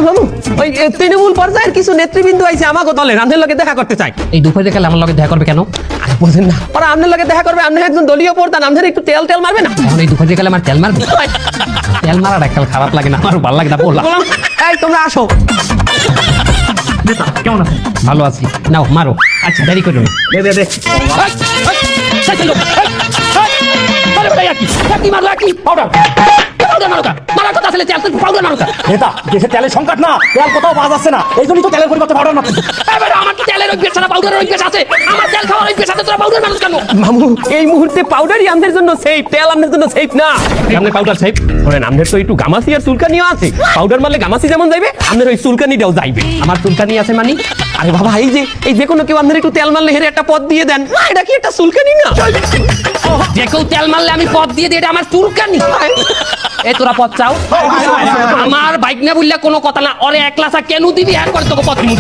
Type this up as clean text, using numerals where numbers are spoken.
বাবু ওই তৃণমূল পর্যায়ের কিছু নেতৃবৃন্দ আইছে আমাকে দলের আপনার লগে দেখা করতে চাই। এই দুপুরে গেলে আমার লগে দেখা করবে কেন? আরে বোঝেন না, ওরা আপনার লগে দেখা করবে, আপনার একজন দলীয় প্রধান, আপনার একটু তেল তেল মারবে না? এখন এই দুপুরে গেলে আমার তেল মারবে? তেল মারার একটা খারাপ লাগে না, আমারও ভালো লাগে না। বললাম এই তোমরা আসো। কেমন আছেন? ভালো আছি, নাও মারো। আচ্ছা দেরি করো না। দে নেতা, দেশে তেলের সংকট না, তেল কোথাও পাওয়া যাচ্ছে না, এই জন্যই তো তেলের পরিবর্তে পাউডার মারতেছে। আমার কি তেলের অভ্যেস ছাড়া পাউডারের অভ্যেস আছে? আমার তেল খাওয়ার অভ্যেস আছে, তোরা পাউডার মানুষ কেন? মামু এই মুহূর্তে পাউডারই আমাদের জন্য সেফ, তেল আমাদের জন্য সেফ না। আপনি পাউডার সেফ করেন, আমাদের তো একটু গামাসি আর চুলকানিও আছে। পাউডার মারলে গামাসি যেমন যাইবে, আমাদের ওই চুলকানিটাও যাইবে। আমার চুলকানি আছে মানে? আরে বাবা এই যে কোনো কেউ আপনার একটু তেল মারলে হেরে একটা পথ দিয়ে দেন, এটা কি একটা চুলকানি না? যে কেউ তেল মারলে আমি পথ দিয়ে দিই, এটা আমার চুলকানি? এই তোরা পথ চাও? আমার বাইক না বললে কোনো কথা না, ওরে একলা কেন দিবি, হ্যাঁ করে তোকে পথ দিবি।